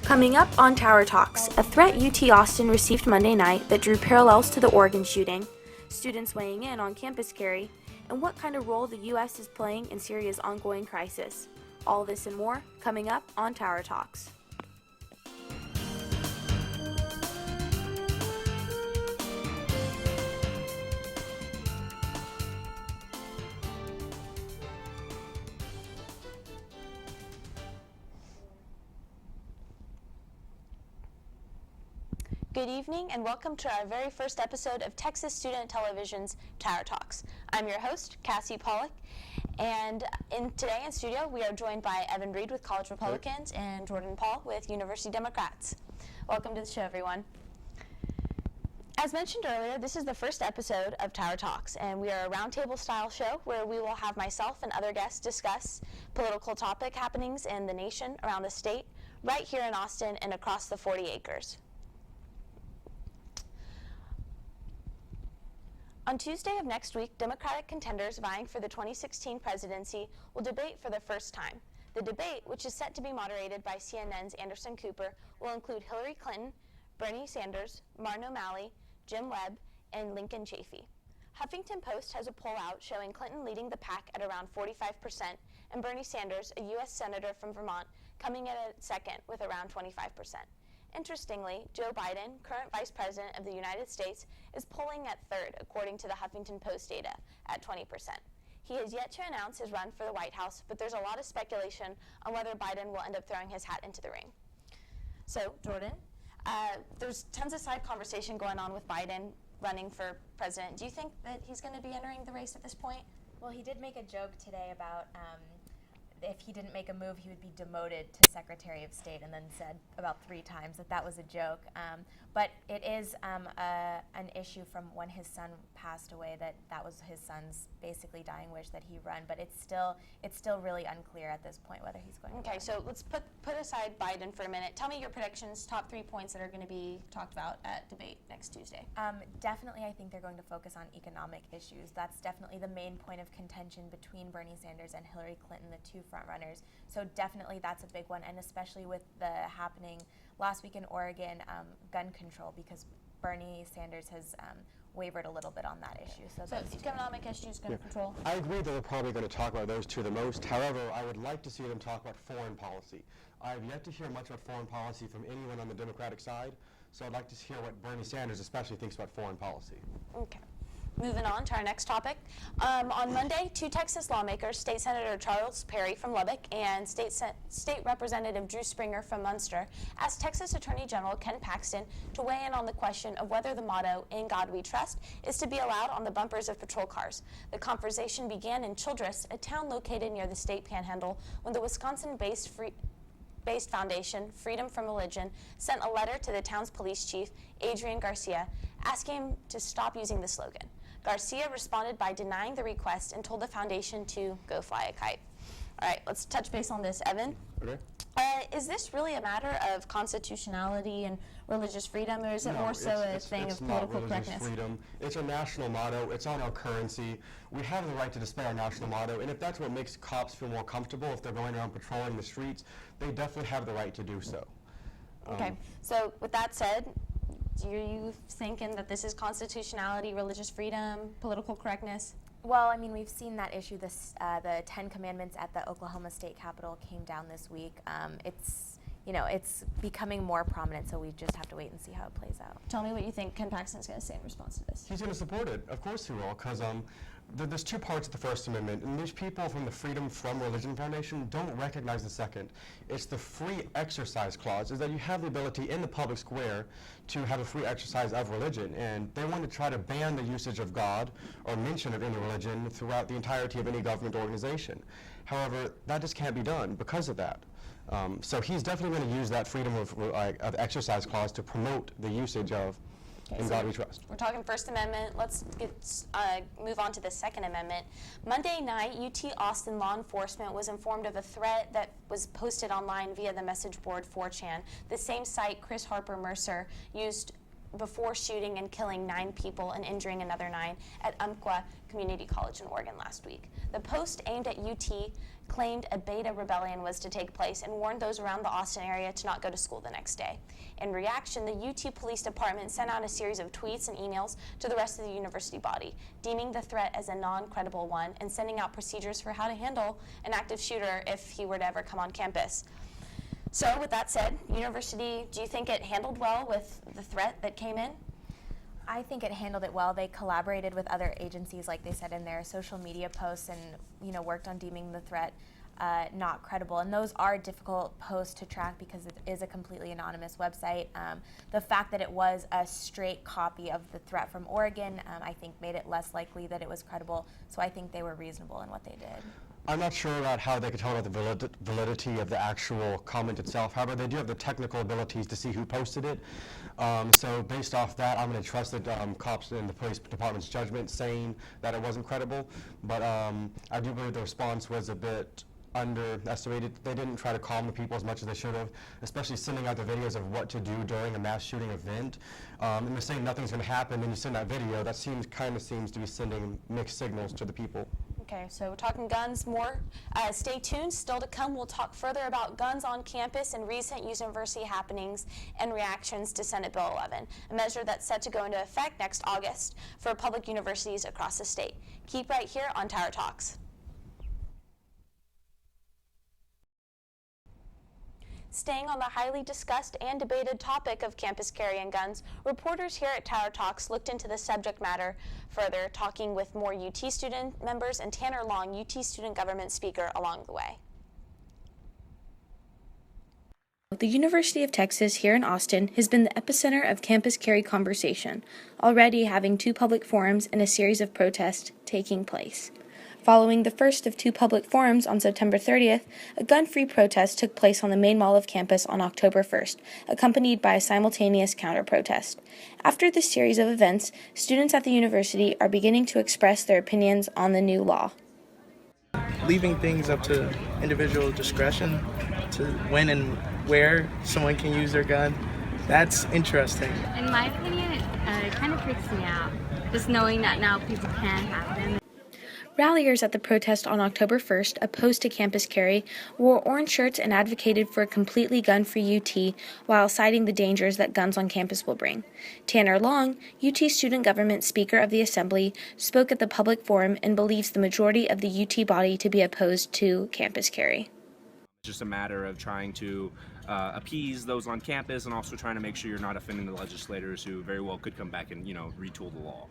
Coming up on Tower Talks, a threat UT Austin received Monday night that drew parallels to the Oregon shooting, students weighing in on campus carry, and what kind of role the U.S. is playing in Syria's ongoing crisis. All this and more coming up on Tower Talks. Good evening and welcome to our very first episode of Texas Student Television's Tower Talks. I'm your host, Cassi Pollock, and today in studio we are joined by Evan Reid with College Republicans and Jordan Pahl with University Democrats. Welcome to the show, everyone. As mentioned earlier, this is the first episode of Tower Talks, and we are a roundtable style show where we will have myself and other guests discuss political topic happenings in the nation, around the state, right here in Austin and across the 40 acres. On Tuesday of next week, Democratic contenders vying for the 2016 presidency will debate for the first time. The debate, which is set to be moderated by CNN's Anderson Cooper, will include Hillary Clinton, Bernie Sanders, Martin O'Malley, Jim Webb, and Lincoln Chafee. Huffington Post has a poll out showing Clinton leading the pack at around 45%, and Bernie Sanders, a U.S. Senator from Vermont, coming in at second with around 25%. Interestingly, Joe Biden, current Vice President of the United States, is polling at third, according to the Huffington Post data, at 20%. He has yet to announce his run for the White House, but there's a lot of speculation on whether Biden will end up throwing his hat into the ring. So, Jordan, there's tons of side conversation going on with Biden running for president. Do you think that he's going to be entering the race at this point? Well, he did make a joke today about if he didn't make a move, he would be demoted to Secretary of State, and then said about 3 times that was a joke. But it is an issue from when his son passed away, that was his son's basically dying wish that he run. But it's still really unclear at this point whether he's going to run. So let's put aside Biden for a minute. Tell me your predictions, top 3 points that are going to be talked about at debate next Tuesday. Definitely, I think they're going to focus on economic issues. That's definitely the main point of contention between Bernie Sanders and Hillary Clinton, the two front runners. So definitely that's a big one, and especially with the happening last week in Oregon, gun control, because Bernie Sanders has wavered a little bit on that issue. So economic issues, gun control. I agree that they're probably going to talk about those two the most. However, I would like to see them talk about foreign policy. I have yet to hear much about foreign policy from anyone on the Democratic side, so I'd like to hear what Bernie Sanders especially thinks about foreign policy. Okay. Moving on to our next topic. On Monday, 2 Texas lawmakers, State Senator Charles Perry from Lubbock and State Representative Drew Springer from Munster, asked Texas Attorney General Ken Paxton to weigh in on the question of whether the motto, "In God We Trust," is to be allowed on the bumpers of patrol cars. The conversation began in Childress, a town located near the state panhandle, when the Wisconsin-based foundation, Freedom from Religion, sent a letter to the town's police chief, Adrian Garcia, asking him to stop using the slogan. Garcia responded by denying the request and told the foundation to go fly a kite. All right, let's touch base on this. Evan? Okay. Is this really a matter of constitutionality and religious freedom, or is it more so a thing of political correctness? Freedom. It's our national motto. It's on our currency. We have the right to display our national motto, and if that's what makes cops feel more comfortable, if they're going around patrolling the streets, they definitely have the right to do so. Okay, so with that said, are you thinking that this is constitutionality, religious freedom, political correctness? Well, I mean, we've seen that issue. The 10 Commandments at the Oklahoma State Capitol came down this week. It's becoming more prominent, so we just have to wait and see how it plays out. Tell me what you think Ken Paxton's going to say in response to this. He's going to support it. Of course he will, because there's 2 parts of the First Amendment, and these people from the Freedom from Religion Foundation don't recognize the second. It's the free exercise clause, is that you have the ability in the public square to have a free exercise of religion, and they want to try to ban the usage of God or mention of any religion throughout the entirety of any government organization. However, that just can't be done because of that. So he's definitely going to use that freedom of exercise clause to promote the usage of In God We Trust. We're talking First Amendment. Let's move on to the Second Amendment. Monday night, UT Austin law enforcement was informed of a threat that was posted online via the message board 4chan, the same site Chris Harper Mercer used before shooting and killing 9 people and injuring another 9 at Umpqua Community College in Oregon last week. The post aimed at UT claimed a beta rebellion was to take place and warned those around the Austin area to not go to school the next day. In reaction, the UT Police Department sent out a series of tweets and emails to the rest of the university body, deeming the threat as a non-credible one and sending out procedures for how to handle an active shooter if he were to ever come on campus. So with that said, university, do you think it handled well with the threat that came in? I think it handled it well. They collaborated with other agencies, like they said in their social media posts, and worked on deeming the threat not credible. And those are difficult posts to track because it is a completely anonymous website. The fact that it was a straight copy of the threat from Oregon, I think made it less likely that it was credible. So I think they were reasonable in what they did. I'm not sure about how they could tell about the validity of the actual comment itself. However, they do have the technical abilities to see who posted it. So based off that, I'm going to trust the cops and the police department's judgment saying that it wasn't credible. But I do believe the response was a bit underestimated. They didn't try to calm the people as much as they should have, especially sending out the videos of what to do during a mass shooting event. And they're saying nothing's going to happen, and you send that video. That kind of seems to be sending mixed signals to the people. Okay, so we're talking guns more. Stay tuned. Still to come, we'll talk further about guns on campus and recent university happenings and reactions to Senate Bill 11, a measure that's set to go into effect next August for public universities across the state. Keep right here on Tower Talks. Staying on the highly discussed and debated topic of campus carry and guns, reporters here at Tower Talks looked into the subject matter further, talking with more UT student members and Tanner Long, UT student government speaker, along the way. The University of Texas here in Austin has been the epicenter of campus carry conversation, already having 2 public forums and a series of protests taking place. Following the first of 2 public forums on September 30th, a gun-free protest took place on the main mall of campus on October 1st, accompanied by a simultaneous counter-protest. After this series of events, students at the university are beginning to express their opinions on the new law. Leaving things up to individual discretion to when and where someone can use their gun, that's interesting. In my opinion, it kind of freaks me out, just knowing that now people can have them. Ralliers at the protest on October 1st, opposed to campus carry, wore orange shirts and advocated for a completely gun-free UT while citing the dangers that guns on campus will bring. Tanner Long, UT student government speaker of the assembly, spoke at the public forum and believes the majority of the UT body to be opposed to campus carry. It's just a matter of trying to appease those on campus and also trying to make sure you're not offending the legislators who very well could come back and, retool the law.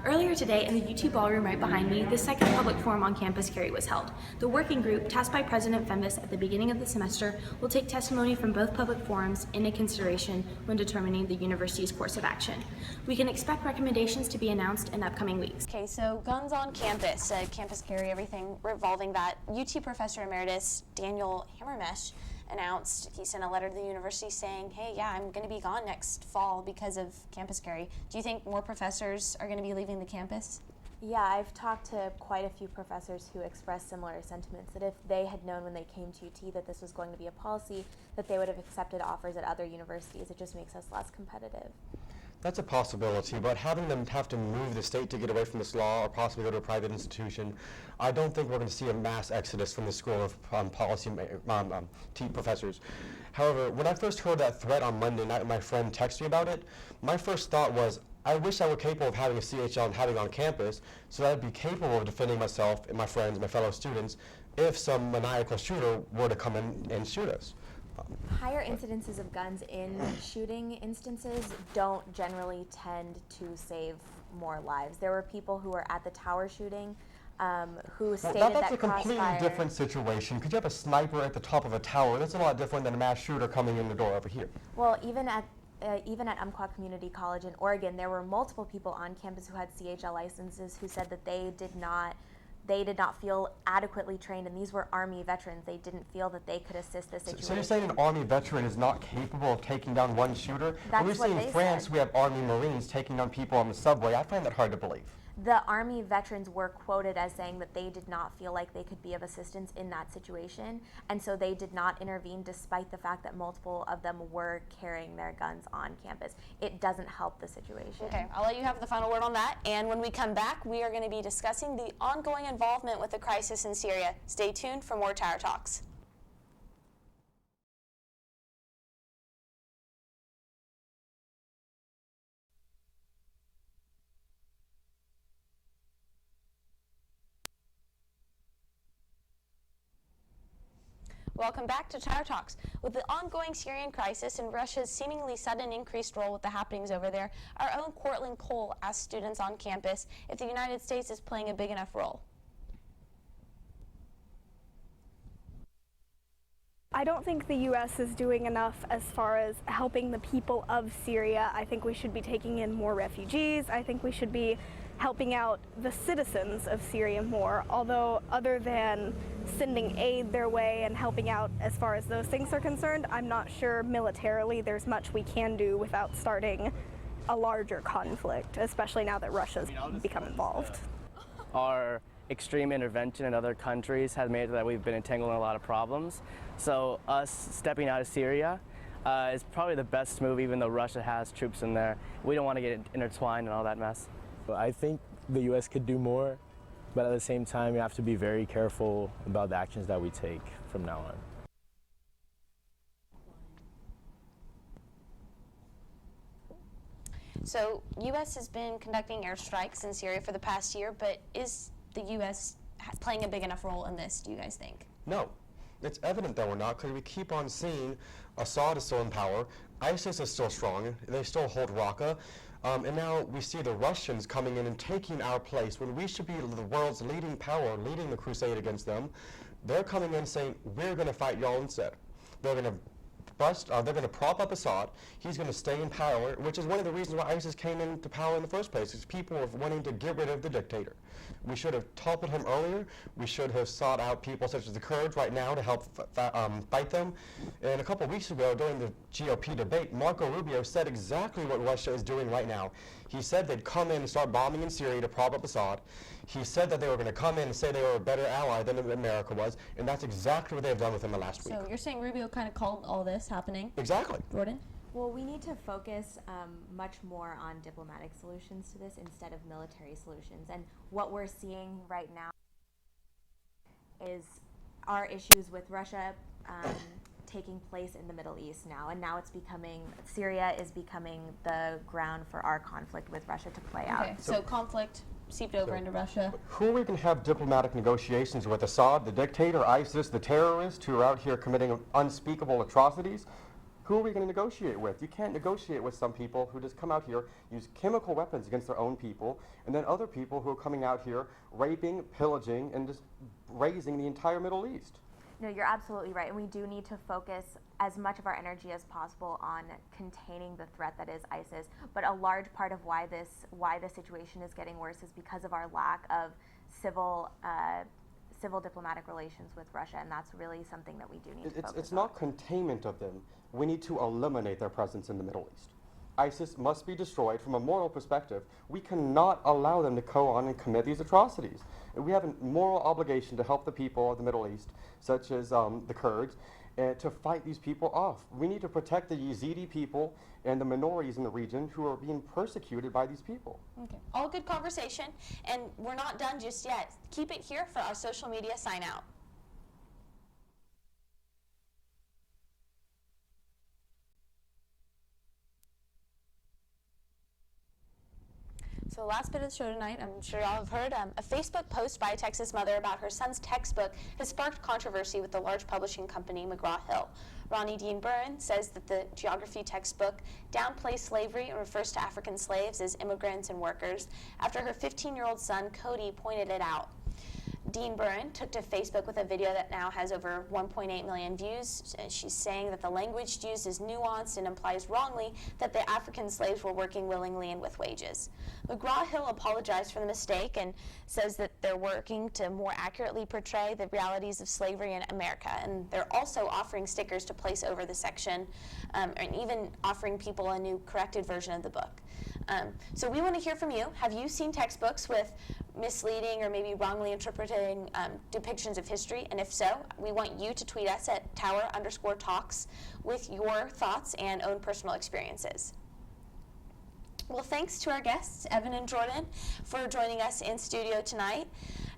Earlier today, in the UT ballroom right behind me, the second public forum on campus carry was held. The working group, tasked by President Fembus at the beginning of the semester, will take testimony from both public forums into consideration when determining the university's course of action. We can expect recommendations to be announced in upcoming weeks. Okay, so guns on campus, campus carry, everything revolving that. UT Professor Emeritus Daniel Hammermesh announced, he sent a letter to the university saying, hey, yeah, I'm going to be gone next fall because of campus carry. Do you think more professors are going to be leaving the campus? Yeah, I've talked to quite a few professors who expressed similar sentiments, that if they had known when they came to UT that this was going to be a policy, that they would have accepted offers at other universities. It just makes us less competitive. That's a possibility, but having them have to move the state to get away from this law or possibly go to a private institution, I don't think we're going to see a mass exodus from the School of Policy professors. However, when I first heard that threat on Monday night and my friend texted me about it, my first thought was, I wish I were capable of having a CHL and having it on campus so that I'd be capable of defending myself and my friends and my fellow students if some maniacal shooter were to come in and shoot us. Higher incidences of guns in shooting instances don't generally tend to save more lives. There were people who were at the tower shooting who stated that's that a completely different situation. Could you have a sniper at the top of a tower? That's a lot different than a mass shooter coming in the door over here. Well, even at Umpqua Community College in Oregon, there were multiple people on campus who had CHL licenses who said that they did not feel adequately trained, and these were Army veterans. They didn't feel that they could assist the situation. So you're saying an Army veteran is not capable of taking down one shooter? That's we see what in they France said. we have Army Marines taking down people on the subway. I find that hard to believe. the Army veterans were quoted as saying that they did not feel like they could be of assistance in that situation, and so they did not intervene despite the fact that multiple of them were carrying their guns on campus. It doesn't help the situation. Okay, I'll let you have the final word on that. And when we come back, we are going to be discussing the ongoing involvement with the crisis in Syria. Stay tuned for more Tower Talks. Welcome back to Tower Talks. With the ongoing Syrian crisis and Russia's seemingly sudden increased role with the happenings over there, our own Cortland Cole asked students on campus if the United States is playing a big enough role. I don't think the U.S. is doing enough as far as helping the people of Syria. I think we should be taking in more refugees. I think we should be helping out the citizens of Syria more, although other than sending aid their way and helping out as far as those things are concerned, I'm not sure militarily there's much we can do without starting a larger conflict, especially now that Russia's become involved. Our extreme intervention in other countries has made it that we've been entangled in a lot of problems. So us stepping out of Syria is probably the best move, even though Russia has troops in there. We don't want to get intertwined in all that mess. I think the U.S. could do more, but at the same time, you have to be very careful about the actions that we take from now on. So, U.S. has been conducting airstrikes in Syria for the past year, but is the U.S. playing a big enough role in this, do you guys think? No. It's evident that we're not, because we keep on seeing Assad is still in power, ISIS is still strong, they still hold Raqqa, and now we see the Russians coming in and taking our place when we should be the world's leading power, leading the crusade against them. They're coming in saying, we're going to fight y'all instead. They're going to prop up Assad. He's going to stay in power, which is one of the reasons why ISIS came into power in the first place, is people were wanting to get rid of the dictator. We should have toppled him earlier. We should have sought out people such as the Kurds right now to help fight them. And a couple of weeks ago, during the GOP debate, Marco Rubio said exactly what Russia is doing right now. He said they'd come in and start bombing in Syria to prop up Assad. He said that they were going to come in and say they were a better ally than America was, and that's exactly what they've done with him the last week. So you're saying Rubio kind of called all this happening? Exactly. Jordan? Well, we need to focus much more on diplomatic solutions to this instead of military solutions. And what we're seeing right now is our issues with Russia taking place in the Middle East now. And now Syria is becoming the ground for our conflict with Russia to play out. Okay, so conflict seeped over into Russia. Who are we going to have diplomatic negotiations with? Assad, the dictator, ISIS, the terrorists who are out here committing unspeakable atrocities? Who are we going to negotiate with? You can't negotiate with some people who just come out here, use chemical weapons against their own people, and then other people who are coming out here raping, pillaging, and just razing the entire Middle East. No, you're absolutely right, and we do need to focus as much of our energy as possible on containing the threat that is ISIS. But a large part of why the situation is getting worse is because of our lack of civil diplomatic relations with Russia, and that's really something that we do need to focus on. It's not containment of them. We need to eliminate their presence in the Middle East. ISIS must be destroyed from a moral perspective. We cannot allow them to go on and commit these atrocities. And we have a moral obligation to help the people of the Middle East, such as the Kurds, to fight these people off. We need to protect the Yazidi people and the minorities in the region who are being persecuted by these people. Okay. All good conversation, and we're not done just yet. Keep it here for our social media sign out. So the last bit of the show tonight, I'm sure y'all have heard, a Facebook post by a Texas mother about her son's textbook has sparked controversy with the large publishing company McGraw-Hill. Ronnie Dean Byrne says that the geography textbook downplays slavery and refers to African slaves as immigrants and workers after her 15-year-old son, Cody, pointed it out. Dean Byrne took to Facebook with a video that now has over 1.8 million views. She's saying that the language used is nuanced and implies wrongly that the African slaves were working willingly and with wages. McGraw-Hill apologized for the mistake and says that they're working to more accurately portray the realities of slavery in America. And they're also offering stickers to place over the section and even offering people a new corrected version of the book. So we want to hear from you. Have you seen textbooks with misleading or maybe wrongly interpreting depictions of history? And if so, we want you to tweet us at Tower_Talks with your thoughts and own personal experiences. Well, thanks to our guests, Evan and Jordan, for joining us in studio tonight.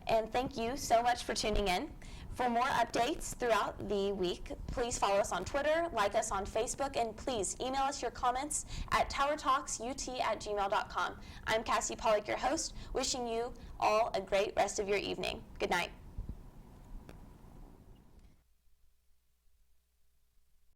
And thank you so much for tuning in. For more updates throughout the week, please follow us on Twitter, like us on Facebook, and please email us your comments at towertalksut@gmail.com. I'm Cassi Pollock, your host, wishing you all a great rest of your evening. Good night.